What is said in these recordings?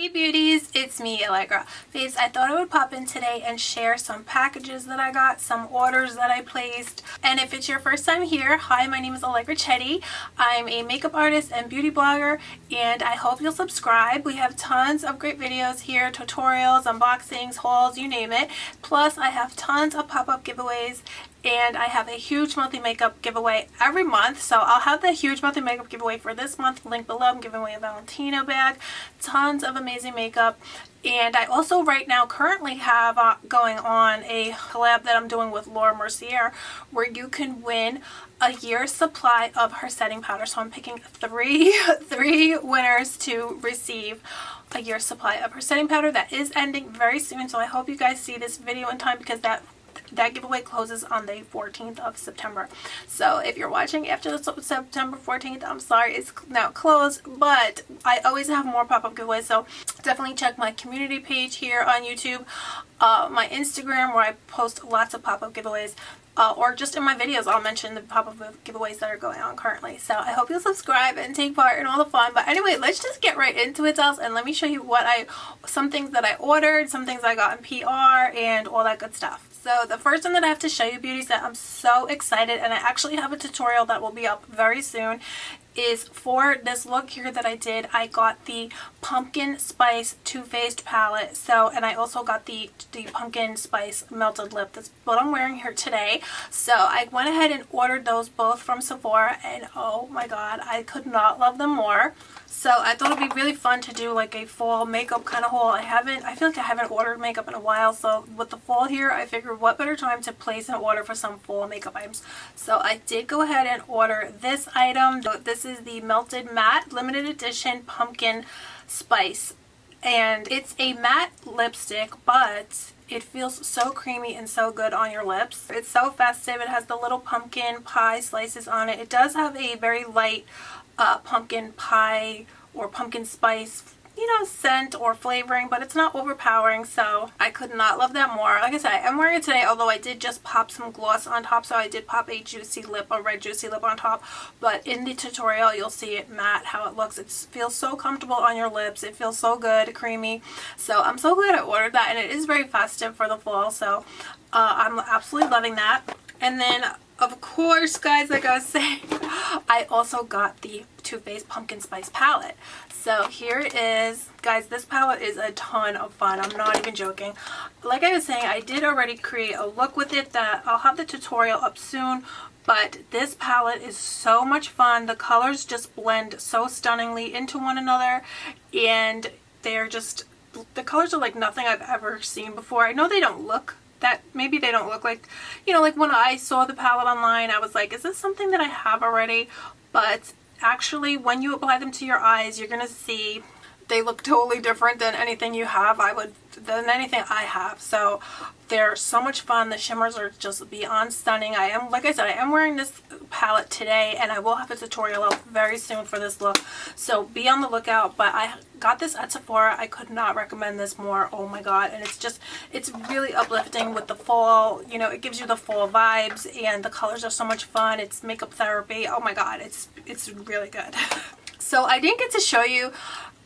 Hey beauties, it's me, Allegra. Babes, I thought I would pop in today and share some packages that I got, some orders that I placed. And if it's your first time here, hi, my name is Allegra Chetty. I'm a makeup artist and beauty blogger, and I hope you'll subscribe. We have tons of great videos here, tutorials, unboxings, hauls, you name it. Plus, I have tons of pop-up giveaways, and I have a huge monthly makeup giveaway every month. So I'll have the huge monthly makeup giveaway for this month, link below. I'm giving away a Valentino bag, tons of amazing makeup. And I also right now currently have going on a collab that I'm doing with Mercier, where you can win a year's supply of her setting powder. So I'm picking three winners to receive a year's supply of her setting powder. That is ending very soon, so I hope you guys see this video in time, because that giveaway closes on the 14th of September. So if you're watching after the September 14th, I'm sorry, it's now closed, but I always have more pop-up giveaways, so definitely check my community page here on YouTube, my Instagram, where I post lots of pop-up giveaways, or just in my videos I'll mention the pop-up giveaways that are going on currently. So I hope you'll subscribe and take part in all the fun. But anyway, let's just get right into it, dolls, and let me show you some things that I ordered, some things I got in PR, and all that good stuff. So the first one that I have to show you, beauties, that I'm so excited, and I actually have a tutorial that will be up very soon, is for this look here that I did. I got the Pumpkin Spice Too Faced palette, and I also got the Pumpkin Spice Melted Lip. That's what I'm wearing here today. So I went ahead and ordered those both from Sephora, and oh my god, I could not love them more. So I thought it'd be really fun to do like a fall makeup kind of haul. I feel like I haven't ordered makeup in a while, so with the fall here, I figured what better time to place an order for some fall makeup items. So I did go ahead and order this item. This is the Melted Matte Limited Edition Pumpkin Spice, and it's a matte lipstick, but it feels so creamy and so good on your lips. It's so festive. It has the little pumpkin pie slices on it. It does have a very light pumpkin pie or pumpkin spice, scent or flavoring, but it's not overpowering, so I could not love that more. Like I said, I'm wearing it today, although I did just pop some gloss on top, so I did pop a red juicy lip on top, but in the tutorial you'll see it matte, how it looks. It feels so comfortable on your lips. It feels so good, creamy, so I'm so glad I ordered that, and it is very festive for the fall, so I'm absolutely loving that. And then of course, guys, like I was saying, I also got the Too Faced Pumpkin Spice palette. So here it is. Guys, this palette is a ton of fun. I'm not even joking. Like I was saying, I did already create a look with it that I'll have the tutorial up soon. But this palette is so much fun. The colors just blend so stunningly into one another. And they're just, the colors are like nothing I've ever seen before. I know they don't look maybe they don't look like, like when I saw the palette online, I was like, is this something that I have already? But actually, when you apply them to your eyes, you're gonna see they look totally different than anything you have. Than anything I have. So they're so much fun. The shimmers are just beyond stunning. Like I said, I am wearing this palette today, and I will have a tutorial up very soon for this look, so be on the lookout. But I got this at Sephora. I could not recommend this more. Oh my god. And it's really uplifting with the fall. It gives you the fall vibes, and the colors are so much fun. It's makeup therapy. Oh my god, it's really good. So I didn't get to show you.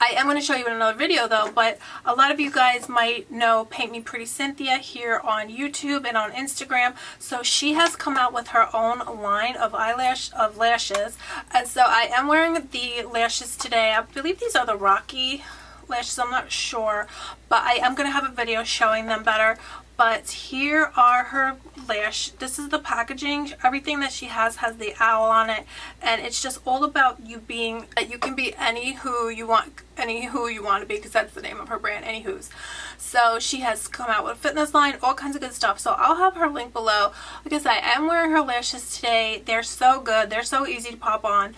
I am going to show you in another video though, but a lot of you guys might know Paint Me Pretty Cynthia here on YouTube and on Instagram. So she has come out with her own line of lashes, and so I am wearing the lashes today. I believe these are the Rocky lashes, I'm not sure, but I am going to have a video showing them better. But here are her lash. This is the packaging. Everything that she has the owl on it, and it's just all about you being, that you can be any who you want to be, because that's the name of her brand, Anywhooz. So she has come out with a fitness line, all kinds of good stuff. So I'll have her link below. Like I said, I am wearing her lashes today. They're so good. They're so easy to pop on.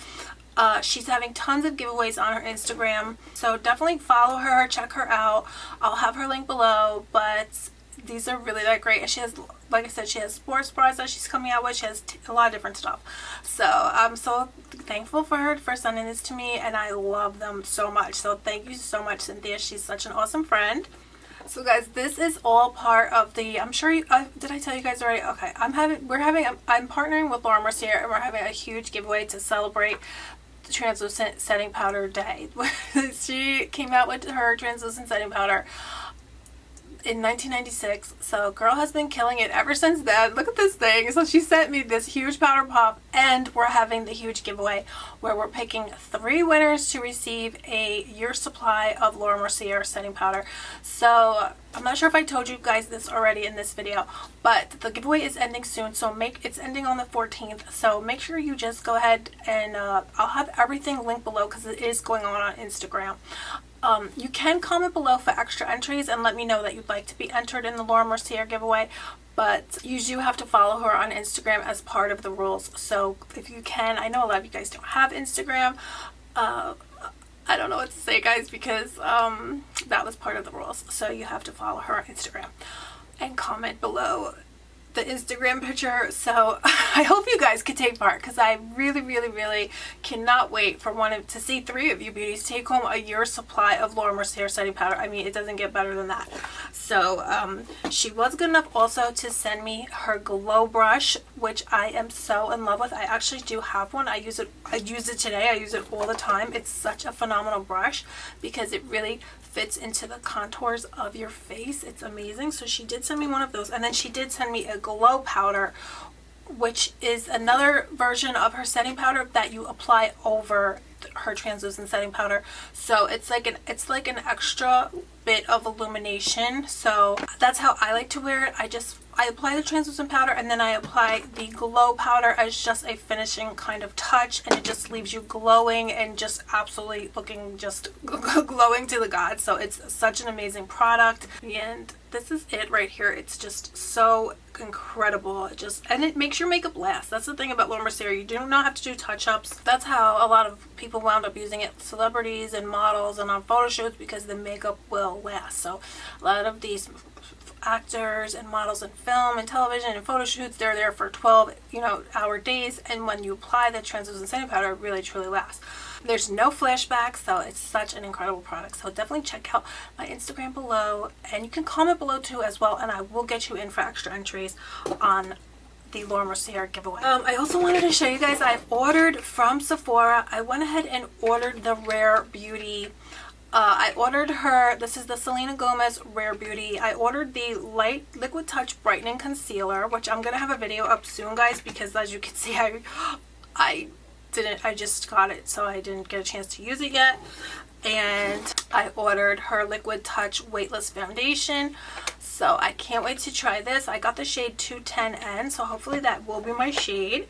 She's having tons of giveaways on her Instagram, so definitely follow her, check her out. I'll have her link below, but these are really that great. And she has, like I said, she has sports bras that she's coming out with. She has a lot of different stuff. So I'm so thankful for her for sending this to me, and I love them so much. So thank you so much, Cynthia. She's such an awesome friend. So guys, this is all part of the, I'm sure you, did I tell you guys already? Okay, I'm partnering with Mercier, and we're having a huge giveaway to celebrate the translucent setting powder day. She came out with her translucent setting powder in 1996, so girl has been killing it ever since then. Look at this thing. So she sent me this huge powder pop, and we're having the huge giveaway where we're picking 3 winners to receive a year supply of Laura Mercier setting powder. So I'm not sure if I told you guys this already in this video, but the giveaway is ending soon. So it's ending on the 14th, so make sure you just go ahead and I'll have everything linked below because it is going on Instagram. You can comment below for extra entries and let me know that you'd like to be entered in the Laura Mercier giveaway, but you do have to follow her on Instagram as part of the rules. So if you can, I know a lot of you guys don't have Instagram. I don't know what to say, guys, because that was part of the rules. So you have to follow her on Instagram and comment below the Instagram picture. So I hope you guys could take part, because I really cannot wait for to see 3 of you beauties take home a year's supply of Laura Mercier setting powder. I mean, it doesn't get better than that. So she was good enough also to send me her glow brush, which I am so in love with. I actually do have one. I use it today. I use it all the time. It's such a phenomenal brush because it really fits into the contours of your face. It's amazing. So she did send me one of those, and then she did send me a glow powder, which is another version of her setting powder that you apply over her translucent setting powder. So it's like an extra bit of illumination. So that's how I like to wear it. I apply the translucent powder, and then I apply the glow powder as just a finishing kind of touch, and it just leaves you glowing and just absolutely looking just glowing to the gods. So it's such an amazing product, and this is it right here. It's just so incredible. And it makes your makeup last. That's the thing about Laura Mercier. You do not have to do touch-ups. That's how a lot of people wound up using it, celebrities and models and on photo shoots, because the makeup will last. So a lot of these actors and models in film and television and photo shoots, they're there for 12-hour days, and when you apply the translucent setting powder, it really truly lasts. There's no flashbacks, so it's such an incredible product. So definitely check out my Instagram below, and you can comment below too as well, and I will get you in for extra entries on the Laura Mercier giveaway. I also wanted to show you guys, I've ordered from Sephora. I went ahead and ordered the Rare Beauty. I ordered her, this is the Selena Gomez Rare Beauty. I ordered the Light Liquid Touch Brightening Concealer, which I'm going to have a video up soon, guys, because as you can see, I just got it, so I didn't get a chance to use it yet. And I ordered her Liquid Touch Weightless Foundation. So I can't wait to try this. I got the shade 210N, so hopefully that will be my shade.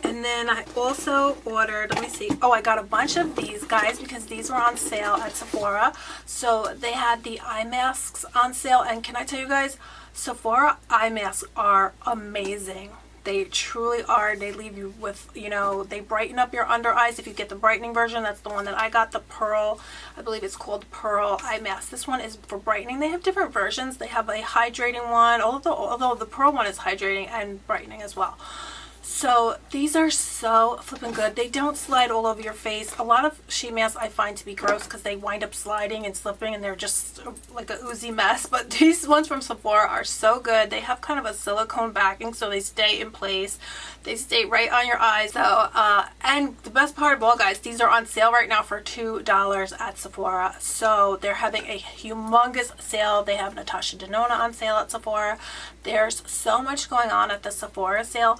And then I also ordered, let me see, I got a bunch of these, guys, because these were on sale at Sephora. So they had the eye masks on sale, and can I tell you guys, Sephora eye masks are amazing. They truly are. They leave you with, they brighten up your under eyes. If you get the brightening version, that's the one that I got, the Pearl, I believe it's called Pearl eye mask. This one is for brightening. They have different versions. They have a hydrating one, although the Pearl one is hydrating and brightening as well. So these are so flipping good. They don't slide all over your face. A lot of sheet masks I find to be gross because they wind up sliding and slipping, and they're just like a oozy mess. But these ones from Sephora are so good. They have kind of a silicone backing, so they stay in place. They stay right on your eyes. So, and the best part of all, guys, these are on sale right now for $2 at Sephora. So they're having a humongous sale. They have Natasha Denona on sale at Sephora. There's so much going on at the Sephora sale.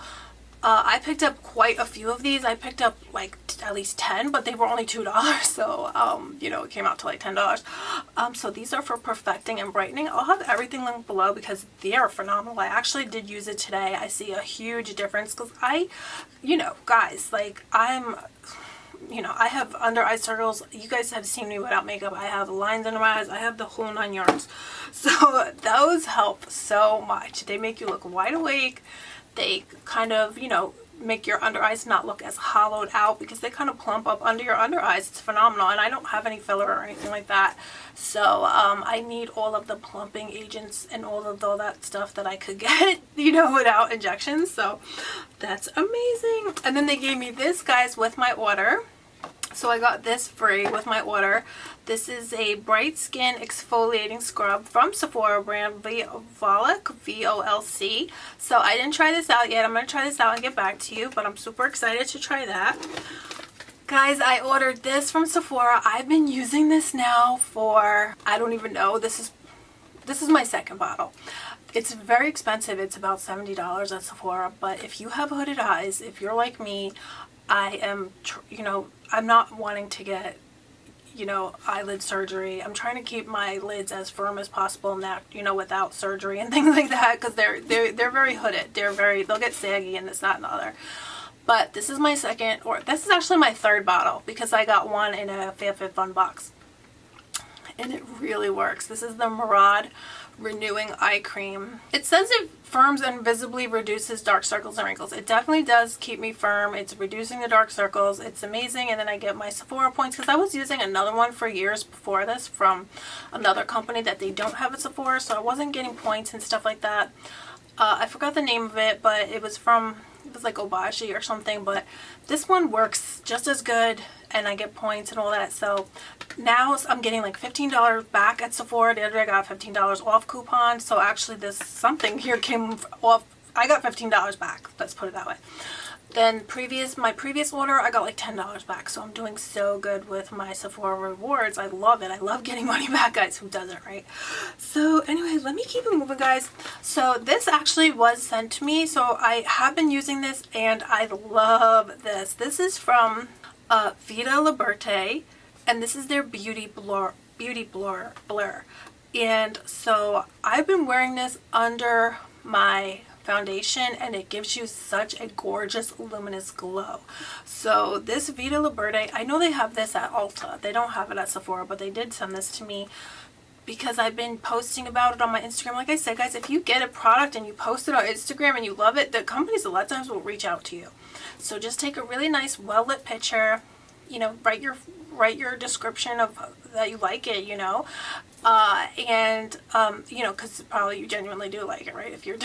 I picked up quite a few of these. I picked up like at least 10, but they were only $2, so it came out to like $10. So these are for perfecting and brightening. I'll have everything linked below because they are phenomenal. I actually did use it today. I see a huge difference because guys, like I have under eye circles. You guys have seen me without makeup. I have lines under my eyes. I have the whole 9 yards. So those help so much. They make you look wide awake. They kind of, make your under eyes not look as hollowed out because they kind of plump up under your under eyes. It's phenomenal, and I don't have any filler or anything like that. So I need all of the plumping agents and all that stuff that I could get, without injections. So that's amazing. And then they gave me this, guys, with my order. So I got this free with my order. This is a Bright Skin Exfoliating Scrub from Sephora brand Volc, V-O-L-C. So I didn't try this out yet. I'm going to try this out and get back to you, but I'm super excited to try that. Guys, I ordered this from Sephora. I've been using this now for, I don't even know, this is my second bottle. It's very expensive. It's about $70 at Sephora, but if you have hooded eyes, if you're like me, I am, I'm not wanting to get, eyelid surgery. I'm trying to keep my lids as firm as possible now, without surgery and things like that, because they're very hooded. They'll get saggy and this, that, and the other. But this is my second, or this is actually my third bottle, because I got one in a FabFitFun box. And it really works. This is the Murad Renewing Eye Cream. It says it firms and visibly reduces dark circles and wrinkles. It definitely does keep me firm. It's reducing the dark circles. It's amazing. And then I get my Sephora points, because I was using another one for years before this from another company that they don't have at Sephora, so I wasn't getting points and stuff like that. I forgot the name of it, but it was like Obashi or something, but this one works just as good and I get points and all that. So now I'm getting like $15 back at Sephora. The other day I got $15 off coupon, so actually this something here came off. I got $15 back, let's put it that way. Then my previous order, I got like $10 back, so I'm doing so good with my Sephora rewards. I love it. I love getting money back, guys. Who doesn't, right? So anyway, let me keep it moving, guys. So this actually was sent to me, so I have been using this and I love this. This is from Vita Liberté, and this is their Beauty Blur. And so I've been wearing this under my foundation, and it gives you such a gorgeous luminous glow. So this Vita Liberté, I know they have this at Ulta. They don't have it at Sephora, but they did send this to me because I've been posting about it on my Instagram. Like I said, guys, if you get a product and you post it on Instagram and you love it, the companies a lot of times will reach out to you. So just take a really nice well-lit picture, write your description of that you like it, because probably you genuinely do like it, right? If you're,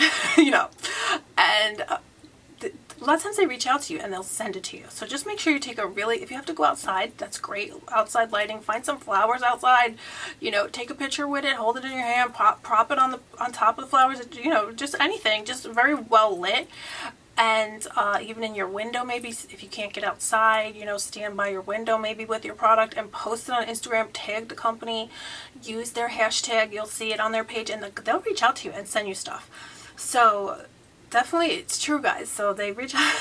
and a lot of times they reach out to you and they'll send it to you. So just make sure you take if you have to go outside, that's great. Outside lighting, find some flowers outside, take a picture with it, hold it in your hand, prop it on top of the flowers, just anything, just very well lit. And even in your window, maybe if you can't get outside, stand by your window maybe with your product and post it on Instagram, tag the company, use their hashtag, you'll see it on their page, and they'll reach out to you and send you stuff. So definitely, it's true, guys. So they reach out.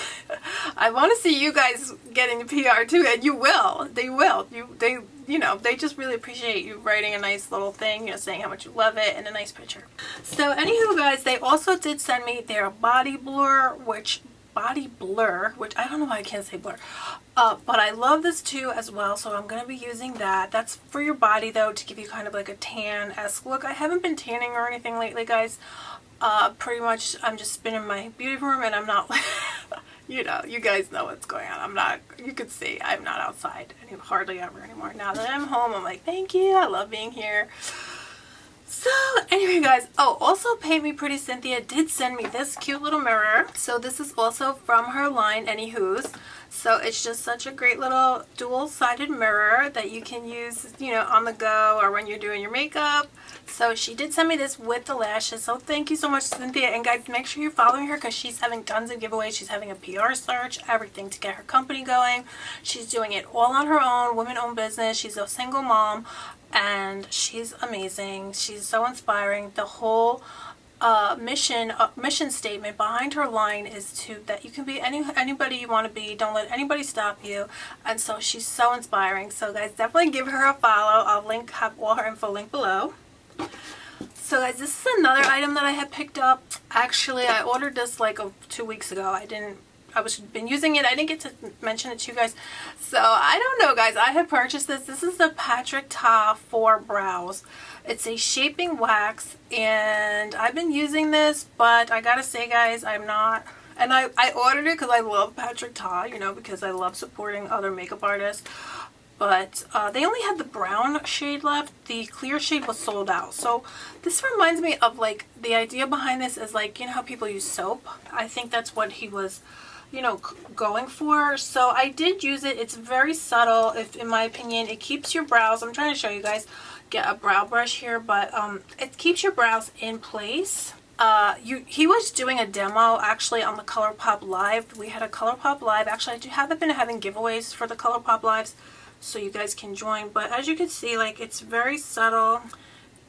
I want to see you guys getting the PR too, and you will. They will. They just really appreciate you writing a nice little thing, saying how much you love it, and a nice picture. So anywho, guys, they also did send me their body blur, which I don't know why I can't say blur, but I love this too as well, so I'm going to be using that. That's for your body though, to give you kind of like a tan-esque look. I haven't been tanning or anything lately, guys. Pretty much I'm just been in my beauty room, and I'm not you guys know what's going on. You could see I'm not outside hardly ever anymore. Now that I'm home, I'm like, thank you, I love being here. So anyway, guys, also paintmeprettycynthia did send me this cute little mirror. So this is also from her line Anywhooz. So it's just such a great little dual-sided mirror that you can use, on the go or when you're doing your makeup. So she did send me this with the lashes. So thank you so much, Cynthia. And guys, make sure you're following her, because she's having tons of giveaways. She's having a PR search, everything to get her company going. She's doing it all on her own, women-owned business. She's a single mom, and she's amazing. She's so inspiring. The whole mission statement behind her line is that you can be anybody you want to be. Don't let anybody stop you. And so she's so inspiring. So guys, definitely give her a follow. I'll have all her info linked below. So guys, this is another item that I had picked up. Actually, I ordered this like 2 weeks ago. I been using it. I didn't get to mention it to you guys. So I don't know, guys. I had purchased this. This is the Patrick Ta for brows. It's a shaping wax, and I've been using this, but I gotta say, guys, I'm not. And I ordered it because I love Patrick Ta, because I love supporting other makeup artists. But they only had the brown shade left. The clear shade was sold out. So this reminds me of like the idea behind this is like, how people use soap. I think that's what he was, going for. So I did use it. It's very subtle, in my opinion. It keeps your brows. I'm trying to show you guys. Get a brow brush here, but it keeps your brows in place. he was doing a demo actually on the Colourpop Live. We had a Colourpop Live. Actually, I haven't been having giveaways for the Colourpop Lives, so you guys can join. But as you can see, like, it's very subtle,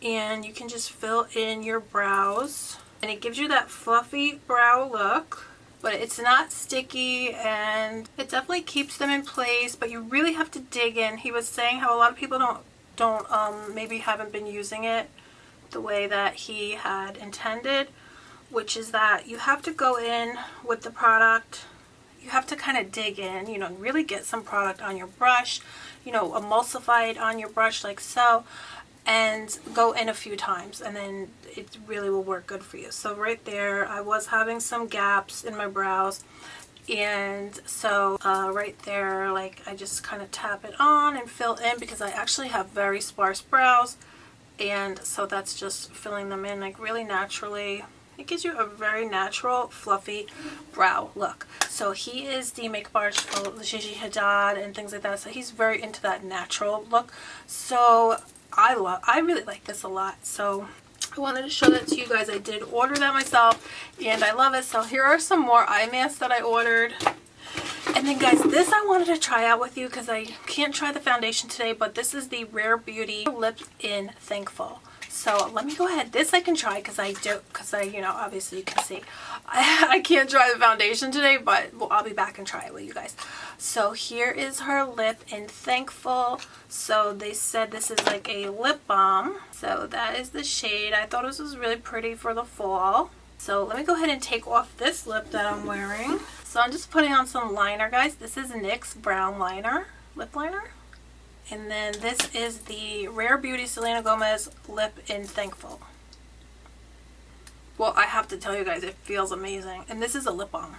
and you can just fill in your brows, and it gives you that fluffy brow look. But it's not sticky, and it definitely keeps them in place, but you really have to dig in. He was saying how a lot of people maybe haven't been using it the way that he had intended, which is that you have to go in with the product. You have to kind of dig in, you know, really get some product on your brush, you know, emulsify it on your brush like so, and go in a few times, and then it really will work good for you. So right there, I was having some gaps in my brows, and so right there, like, I just kind of tap it on and fill in, because I actually have very sparse brows, and so that's just filling them in like really naturally. It gives you a very natural, fluffy brow look. So he is the makeup artist for Gigi Hadid and things like that, so he's very into that natural look. So I really like this a lot, so I wanted to show that to you guys. I did order that myself, and I love it. So here are some more eye masks that I ordered. And then guys, this I wanted to try out with you because I can't try the foundation today, but this is the Rare Beauty Lip in Thankful. So let me go ahead. This I can try because you know, obviously you can see. I can't try the foundation today, but I'll be back and try it with you guys. So here is her lip in Thankful. So they said this is like a lip balm. So that is the shade. I thought this was really pretty for the fall. So let me go ahead and take off this lip that I'm wearing. So I'm just putting on some liner, guys. This is NYX Brown Liner, lip liner. And then this is the Rare Beauty Selena Gomez Lip in Thankful. Well, I have to tell you guys, it feels amazing. And this is a lip balm,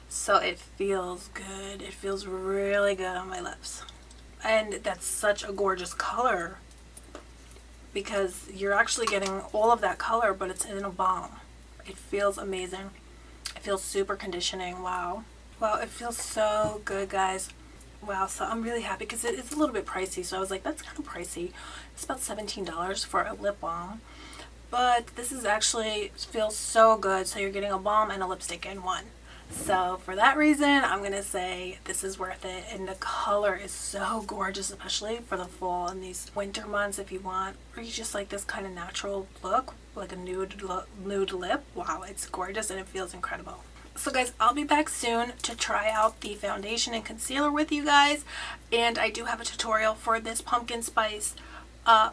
so it feels good. It feels really good on my lips. And that's such a gorgeous color, because you're actually getting all of that color, but it's in a balm. It feels amazing. It feels super conditioning. Wow. Wow, it feels so good, guys. Wow, so I'm really happy because it's a little bit pricey, so I was like, that's kind of pricey. It's about $17 for a lip balm, but this is actually feels so good. So you're getting a balm and a lipstick in one. So for that reason, I'm gonna say this is worth it, and the color is so gorgeous, especially for the fall and these winter months. If you want, or you just like this kind of natural look, like a nude lip. Wow, it's gorgeous and it feels incredible. So guys, I'll be back soon to try out the foundation and concealer with you guys, and I do have a tutorial for this pumpkin spice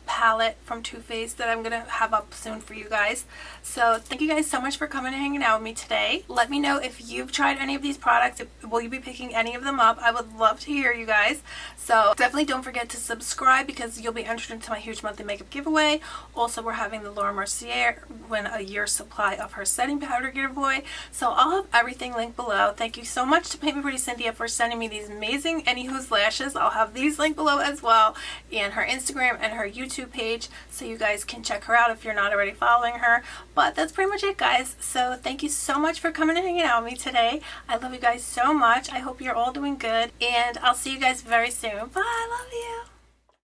palette from Too Faced that I'm gonna have up soon for you guys. So thank you guys so much for coming and hanging out with me today. Let me know if you've tried any of these products. Will you be picking any of them up? I would love to hear you guys. So definitely don't forget to subscribe, because you'll be entered into my huge monthly makeup giveaway. Also, we're having the Laura Mercier win a year's supply of her setting powder giveaway. So I'll have everything linked below. Thank you so much to Paint Me Pretty Cynthia for sending me these amazing Anywhooz lashes. I'll have these linked below as well, and her Instagram and her YouTube page, so you guys can check her out if you're not already following her. But that's pretty much it, guys. So thank you so much for coming and hanging out with me today. I love you guys so much. I hope you're all doing good, and I'll see you guys very soon. Bye. I love you.